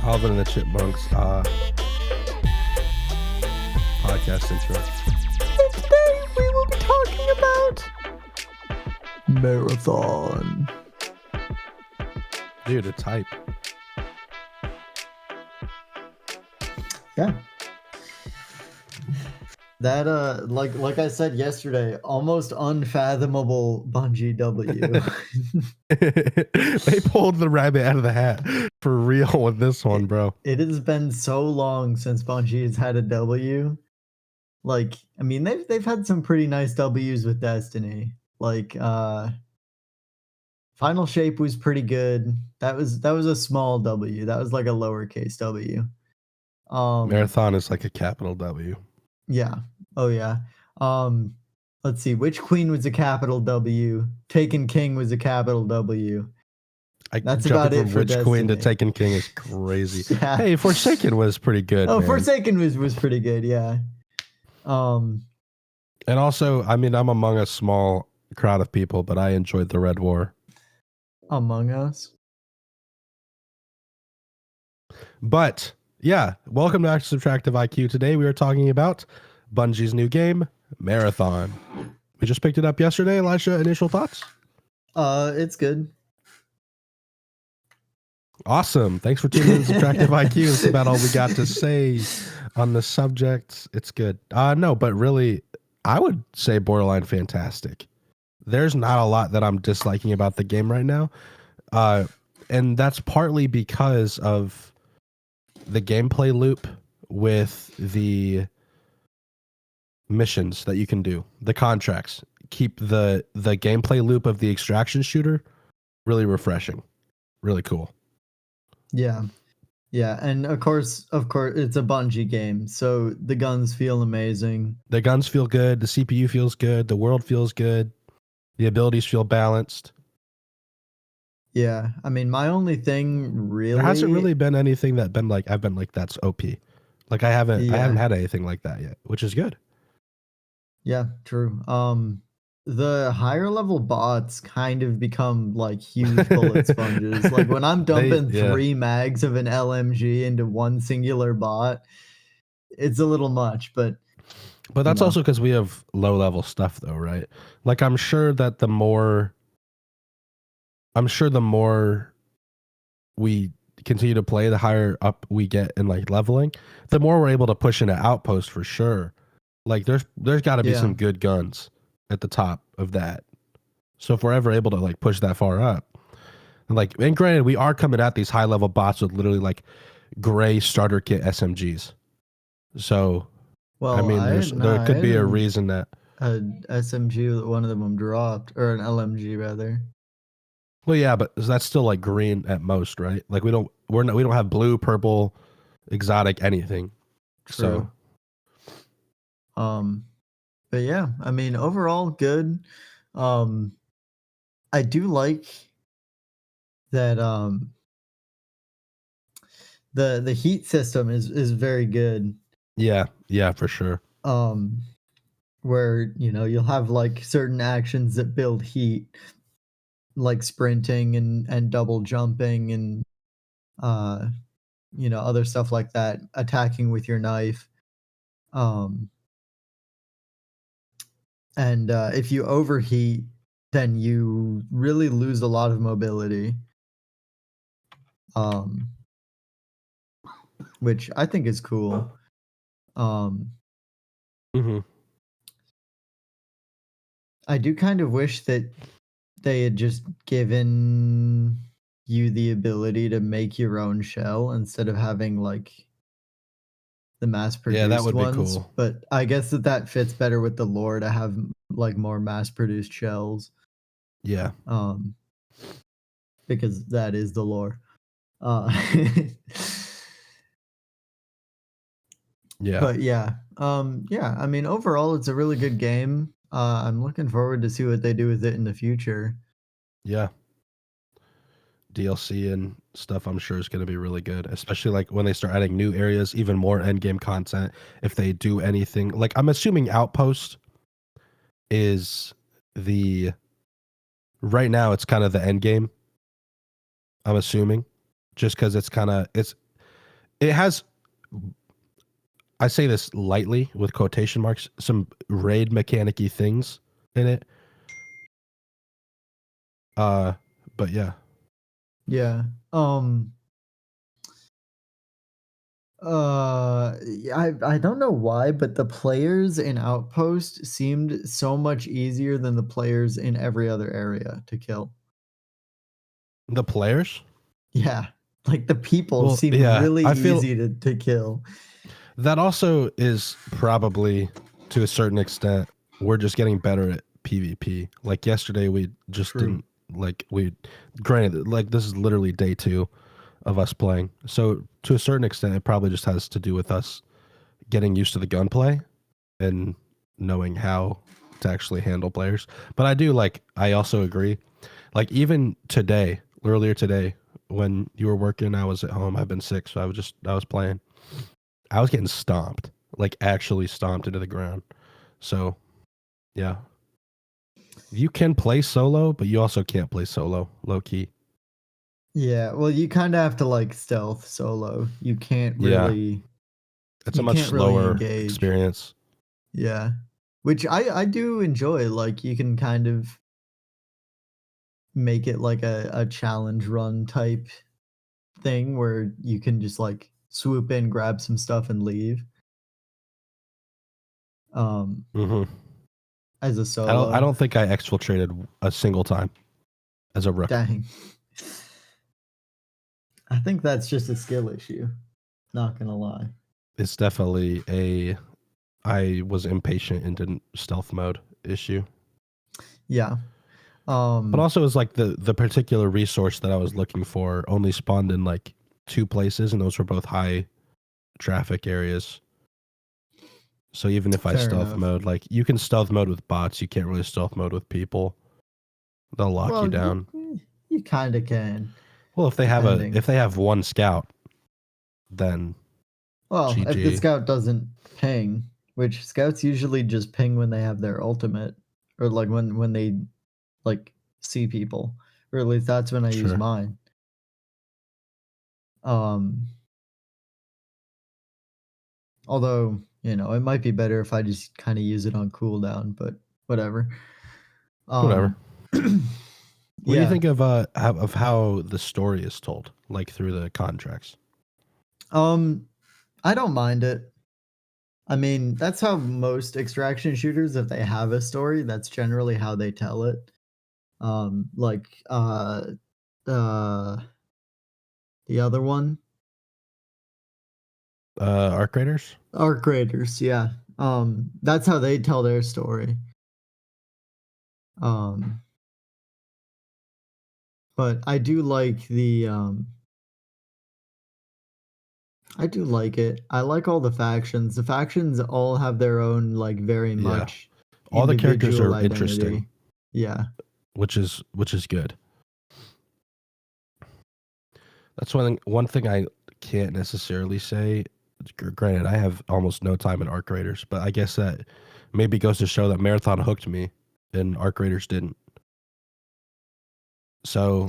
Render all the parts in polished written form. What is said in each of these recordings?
Alvin and the Chipmunks podcast intro. And today we will be talking about Marathon. Dude, it's hype. Yeah. That like I said yesterday, almost unfathomable Bungie W. They pulled the rabbit out of the hat for real with this one, bro. It has been so long since Bungie has had a W. Like, I mean, they've had some pretty nice W's with Destiny. Like, Final Shape was pretty good. That was a small W. That was like a lowercase W. Marathon is like a capital W. Yeah. Oh yeah. Let's see. Witch Queen was a capital W. Taken King was a capital W. That's about it for Witch Queen to Destiny. Taken King is crazy. Yeah. Hey, Forsaken was pretty good. Oh, man. Forsaken was pretty good. Yeah. And also, I mean, I'm among a small crowd of people, but I enjoyed the Red War. Among Us. But yeah, welcome to Subtractive IQ. Today we are talking about Bungie's new game, Marathon. We just picked it up yesterday. Elisha, initial thoughts? It's good. Awesome. Thanks for tuning in to Subtractive IQ. That's about all we got to say on the subject. It's good. No, but really, I would say borderline fantastic. There's not a lot that I'm disliking about the game right now. And that's partly because of the gameplay loop with the missions that you can do, the contracts. Keep the gameplay loop of the extraction shooter really refreshing, really cool. Yeah. Yeah, and of course, it's a Bungie game, so the guns feel amazing. The guns feel good, the CPU feels good, the world feels good, the abilities feel balanced. Yeah, I mean, my only thing really, there hasn't really been anything that been like I've been like that's OP. Like I haven't had anything like that yet, which is good. Yeah, true. The higher level bots kind of become like huge bullet sponges. Like when I'm dumping 3 mags of an LMG into one singular bot, it's a little much, but that's also because we have low level stuff though, right? Like I'm sure the more we continue to play, the higher up we get in like leveling, the more we're able to push into outpost for sure. Like there's got to be some good guns at the top of that. So if we're ever able to like push that far up, and granted, we are coming at these high level bots with literally like gray starter kit SMGs. So, well, I mean, there could be a reason that a SMG, one of them dropped, or an LMG rather. Well, yeah, but that's still like green at most, right? Like we don't have blue, purple, exotic, anything. True. But yeah, I mean, overall good. I do like that the heat system is very good. Yeah, for sure. Where, you'll have like certain actions that build heat, like sprinting and double jumping and other stuff like that, attacking with your knife. And if you overheat, then you really lose a lot of mobility. Which I think is cool. I do kind of wish that they had just given you the ability to make your own shell instead of having like the mass-produced ones. Yeah, that would be cool. But I guess that fits better with the lore to have like more mass-produced shells. Yeah. Because that is the lore. Yeah. But yeah. I mean, overall, it's a really good game. I'm looking forward to see what they do with it in the future. Yeah. DLC and stuff I'm sure is going to be really good, especially like when they start adding new areas, even more end game content. If they do anything, like I'm assuming Outpost is right now it's kind of the end game. I'm assuming just because it's it has, I say this lightly with quotation marks, some raid mechanic-y things in it. But yeah. Yeah. I don't know why, but the players in Outpost seemed so much easier than the players in every other area to kill. The players? Yeah. Like the people Well, seemed yeah, really I feel easy to kill. that also is probably to a certain extent we're just getting better at PvP. Like yesterday we just True. didn't granted like this is literally day 2 of us playing. So to a certain extent it probably just has to do with us getting used to the gunplay and knowing how to actually handle players. But I also agree. Like even today, earlier today, when you were working, I was at home. I've been sick, so I was playing. I was getting stomped, like actually stomped into the ground. So yeah, you can play solo, but you also can't play solo low key. Yeah, well, you kind of have to like stealth solo. Yeah, it's a You much can't really slower engage. experience. Yeah. Which I do enjoy. Like you can kind of make it like a challenge run type thing where you can just like swoop in, grab some stuff and leave. Um Hmm. as a I solo. don't think I exfiltrated a single time as a rook. Dang. I think that's just a skill issue. Not gonna lie. It's definitely a I was impatient and didn't stealth mode issue. Yeah. But Um also, it's like the particular resource that I was looking for only spawned in like 2 places, and those were both high traffic areas. So even if I fair stealth enough. mode, like you can stealth mode with bots, you can't really stealth mode with people. They'll lock you Well, down. you kind of can, Well, depending. if they have one scout, then Well, if the GG. scout doesn't ping, which scouts usually just ping when they have their ultimate, or like when they like see people, or at least that's when I use Sure. mine. Um, although it might be better if I just kind of use it on cooldown, but whatever. Whatever. Um, What do you yeah. think of how the story is told, like through the contracts? I don't mind it. I mean, that's how most extraction shooters, if they have a story, that's generally how they tell it. Like uh the other one, Arc Raiders? Arc Raiders, yeah. That's how they tell their story. Um, but I do like it. I like all the factions. The factions all have their own like very Yeah. much All the characters individual are interesting, identity. Yeah. which is good. That's one thing I can't necessarily say. Granted, I have almost no time in Arc Raiders, but I guess that maybe goes to show that Marathon hooked me and Arc Raiders didn't. So,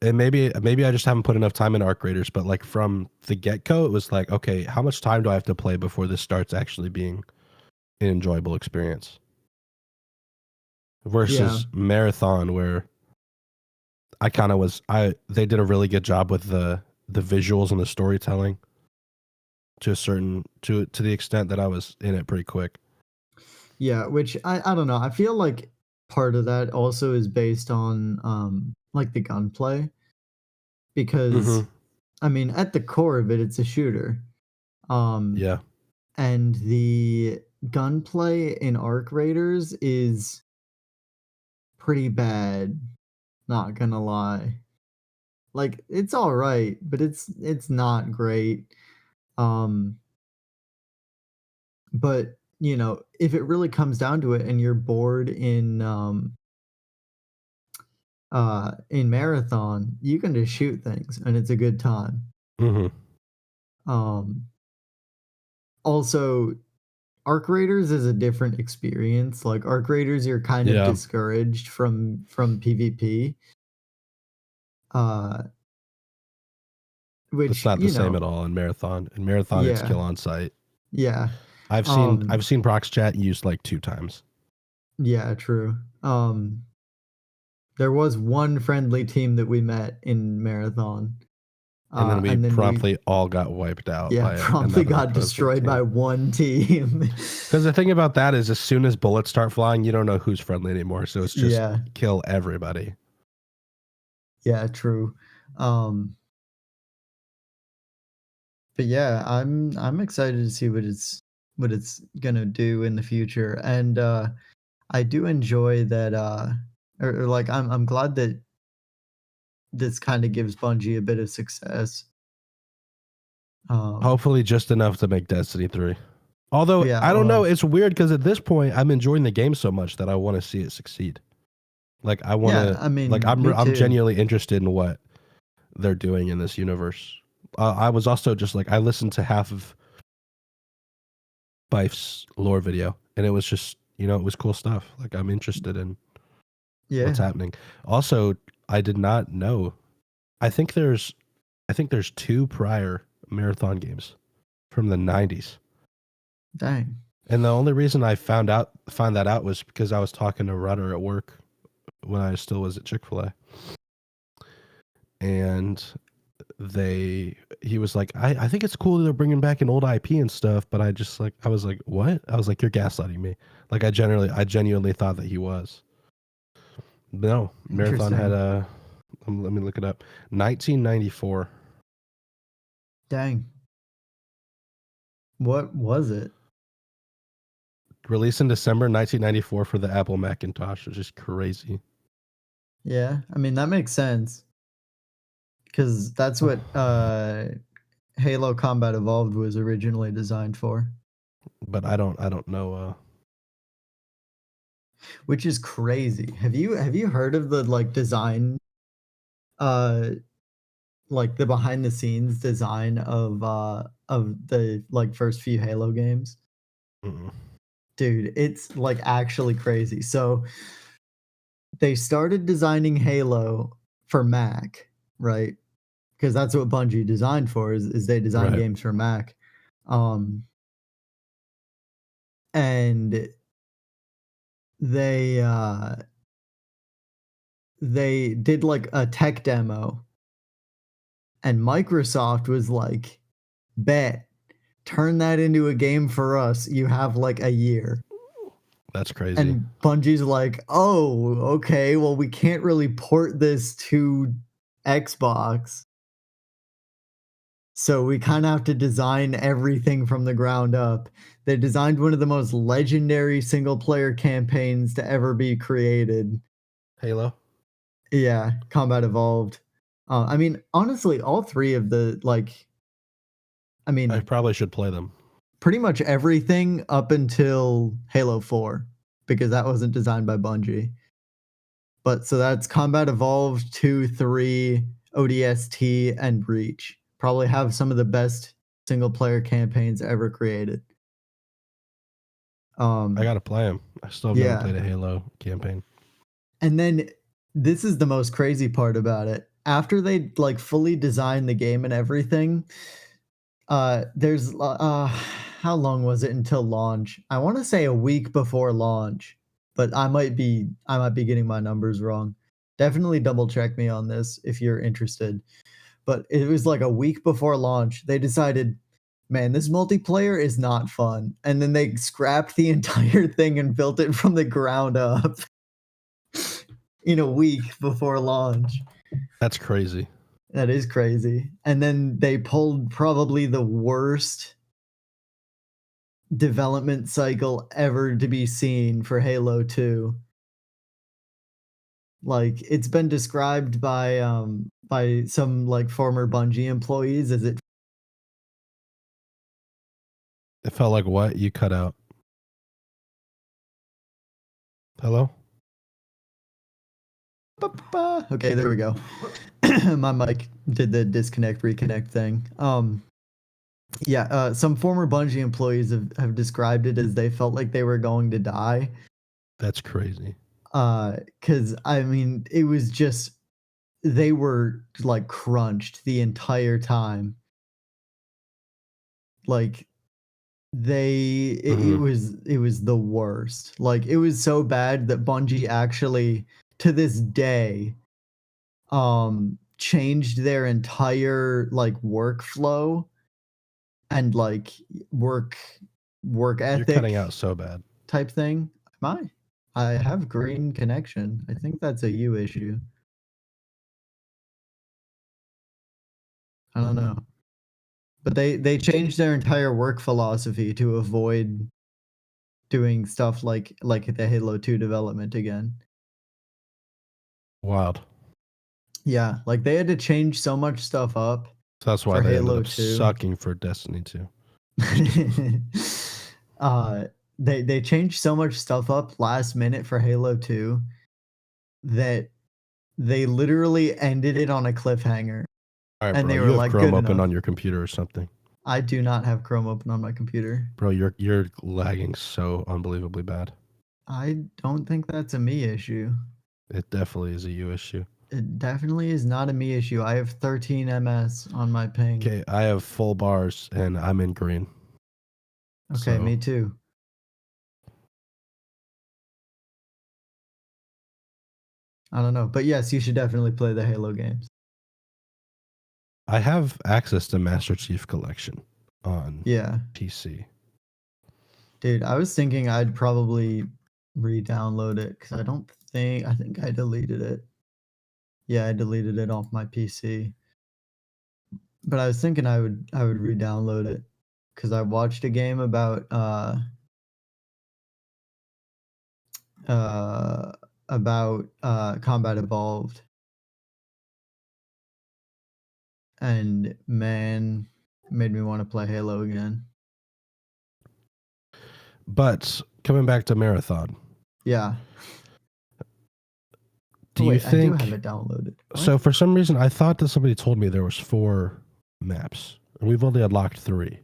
and maybe I just haven't put enough time in Arc Raiders, but like from the get go, it was like, okay, how much time do I have to play before this starts actually being an enjoyable experience? Yeah. Versus Marathon, where I kind of was, they did a really good job with the visuals and the storytelling to a certain to the extent that I was in it pretty quick. Yeah, which I don't know. I feel like part of that also is based on like the gunplay because Mm-hmm. I mean at the core of it it's a shooter. Um Yeah. and the gunplay in Arc Raiders is pretty bad, not gonna lie. Like it's all right, but it's not great. Um but if it really comes down to it and you're bored in marathon, you can just shoot things and it's a good time. Mm-hmm. Um, also, arc raiders is a different experience. Like arc raiders, you're kind of Yeah. discouraged from PvP, uh, It's which, not the same at all in Marathon. In Marathon, it's yeah, kill on site. yeah. I've seen Prox Chat used like 2 times. Yeah, true. There was one friendly team that we met in Marathon. And then we And then promptly all got wiped out by promptly another got destroyed team. by one team. Because the thing about that is, as soon as bullets start flying, you don't know who's friendly anymore. So it's just kill everybody. Yeah, true. But yeah, I'm excited to see what it's gonna do in the future, and I do enjoy that. Or like I'm glad that this kind of gives Bungie a bit of success. Hopefully, just enough to make Destiny 3. Although yeah, I don't know, it's weird because at this point I'm enjoying the game so much that I want to see it succeed. Like I want to. I mean, like I'm genuinely interested in what they're doing in this universe. I was also just like, I listened to half of Bife's lore video, and it was just, it was cool stuff. Like I'm interested in what's happening. Also, I did not know. I think there's 2 prior Marathon games from the 90s. Dang. And the only reason I found that out was because I was talking to Rudder at work when I still was at Chick-fil-A. And he was like, I think it's cool that they're bringing back an old IP and stuff, but I was like, what? I was like, you're gaslighting me. Like I genuinely thought that he was. No, Marathon had let me look it up. 1994. Dang. What was it? Released in December 1994 for the Apple Macintosh, which is crazy. Yeah, I mean that makes sense. Because that's what Halo Combat Evolved was originally designed for. But I don't know. Which is crazy. Have you heard of the like design, like the behind the scenes design of the like first few Halo games? Mm-mm. Dude, it's like actually crazy. So they started designing Halo for Mac, right? Because that's what Bungie designed for is they design games for Mac. And they did like a tech demo, and Microsoft was like, bet, turn that into a game for us. You have like a year. That's crazy. And Bungie's like, oh, okay, well, we can't really port this to Xbox. So we kind of have to design everything from the ground up. They designed one of the most legendary single player campaigns to ever be created. Halo? Yeah, Combat Evolved. I mean, honestly, all 3 of the, like, I probably should play them. Pretty much everything up until Halo 4, because that wasn't designed by Bungie. But so that's Combat Evolved, 2, 3, ODST, and Reach. Probably have some of the best single player campaigns ever created. I gotta play them. I still have never played a Halo campaign. And then this is the most crazy part about it. After they like fully designed the game and everything, there's how long was it until launch? I want to say a week before launch, but I might be getting my numbers wrong. Definitely double check me on this if you're interested. But it was like a week before launch. They decided, man, this multiplayer is not fun. And then they scrapped the entire thing and built it from the ground up in a week before launch. That's crazy. That is crazy. And then they pulled probably the worst development cycle ever to be seen for Halo 2. Like, it's been described by some like former Bungie employees as it felt like what? You cut out. Hello? Okay, there we go. My mic did the disconnect reconnect thing. Some former Bungie employees have described it as they felt like they were going to die. That's crazy. Because I mean, it was just they were like crunched the entire time. Like it was the worst. Like it was so bad that Bungie actually to this day changed their entire like workflow and like work ethic. You're cutting out so bad. Type thing. Am I have green connection. I think that's a you issue. I don't know. But they changed their entire work philosophy to avoid doing stuff like the Halo 2 development again. Wild. Yeah, like they had to change so much stuff up. So that's why they ended up sucking for Destiny 2. They changed so much stuff up last minute for Halo 2 that they literally ended it on a cliffhanger. All right, and bro, they were like, Chrome open on your computer or something. I do not have Chrome open on my computer. Bro, you're lagging so unbelievably bad. I don't think that's a me issue. It definitely is a you issue. It definitely is not a me issue. I have 13 ms on my ping. Okay, I have full bars and I'm in green. Okay, so. Me too. I don't know, but yes, you should definitely play the Halo games. I have access to Master Chief Collection on PC. Dude, I was thinking I'd probably re-download it because I think I deleted it. Yeah, I deleted it off my PC. But I was thinking I would re-download it because I watched a game about Combat Evolved. And man, made me want to play Halo again. But coming back to Marathon. Yeah. Do you think I do have it downloaded? What? So for some reason I thought that somebody told me there was 4 maps. And we've only unlocked 3.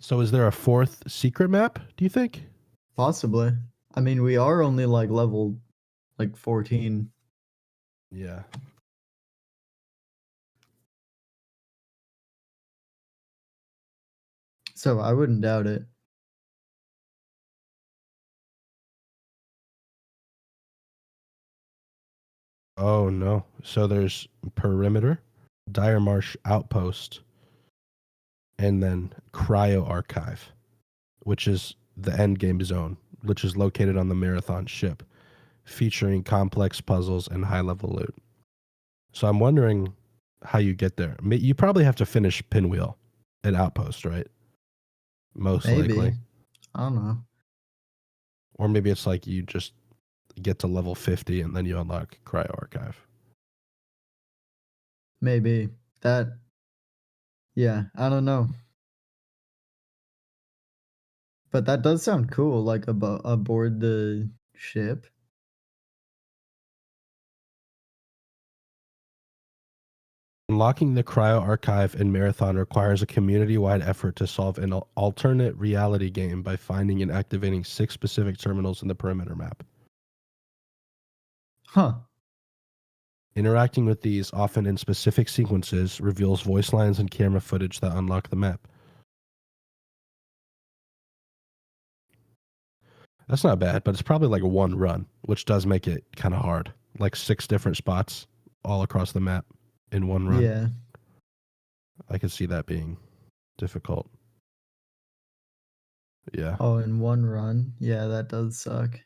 So is there a 4th secret map, do you think? Possibly. I mean, we are only like level like 14. Yeah. So I wouldn't doubt it. Oh no. So there's Perimeter, Dire Marsh Outpost, and then Cryo Archive, which is the end game zone, which is located on the Marathon ship, featuring complex puzzles and high-level loot. So I'm wondering how you get there. You probably have to finish Pinwheel at Outpost, right? Most likely. I don't know. Or maybe it's like you just get to level 50 and then you unlock Cryo Archive. Maybe. Yeah, I don't know. But that does sound cool, like aboard the ship. Unlocking the Cryo Archive in Marathon requires a community-wide effort to solve an alternate reality game by finding and activating 6 specific terminals in the perimeter map. Huh. Interacting with these, often in specific sequences, reveals voice lines and camera footage that unlock the map. That's not bad, but it's probably like 1 run, which does make it kind of hard. Like 6 different spots all across the map in 1 run. Yeah. I could see that being difficult. Yeah. Oh, in 1 run? Yeah, that does suck.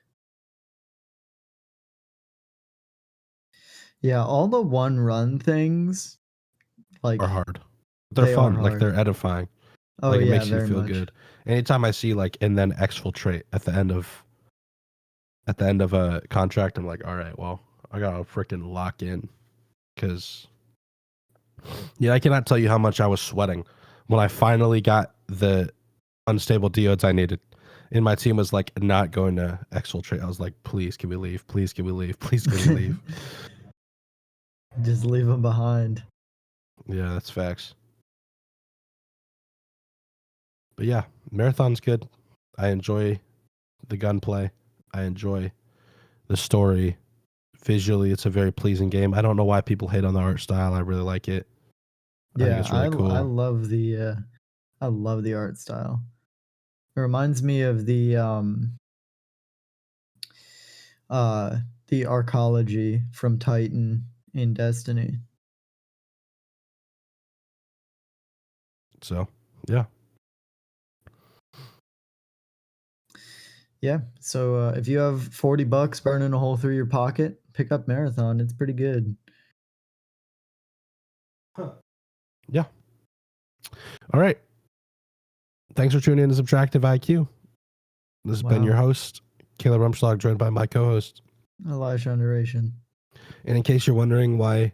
Yeah, all the 1 run things like are hard. They're fun. Like they're edifying. Oh, like it yeah, makes you feel good. Anytime I see like and then exfiltrate at the end of a contract, I'm like, all right, well, I gotta freaking lock in, because yeah, I cannot tell you how much I was sweating when I finally got the unstable deodes I needed. And my team was like not going to exfiltrate. I was like, please, can we leave? Please, can we leave? Please, can we leave? Just leave them behind. Yeah, that's facts. But yeah, Marathon's good. I enjoy the gunplay. I enjoy the story. visually, it's a very pleasing game. I don't know why people hate on the art style. I really like it. I think it's really cool. I love the art style. It reminds me of the arcology from Titan in Destiny. So, yeah. Yeah. So if you have $40 burning a hole through your pocket, pick up Marathon. It's pretty good. Huh. Yeah. All right. Thanks for tuning in to Subtractive IQ. This has been your host, Caleb Rumschlag, joined by my co-host, Elijah Underation. And in case you're wondering why,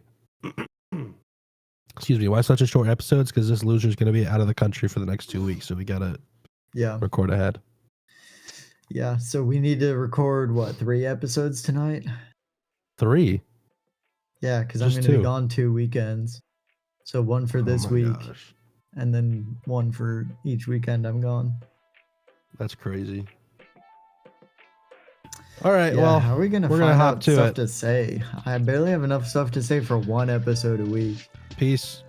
excuse me, why such a short episodes, because this loser's going to be out of the country for the next 2 weeks, so we got to record ahead. Yeah, so we need to record, 3 episodes tonight? 3? Yeah, because I'm going to be gone 2 weekends. So 1 for this week, and then 1 for each weekend I'm gone. That's crazy. All right, well, how are we going to find out stuff to say? I barely have enough stuff to say for 1 episode a week. Peace.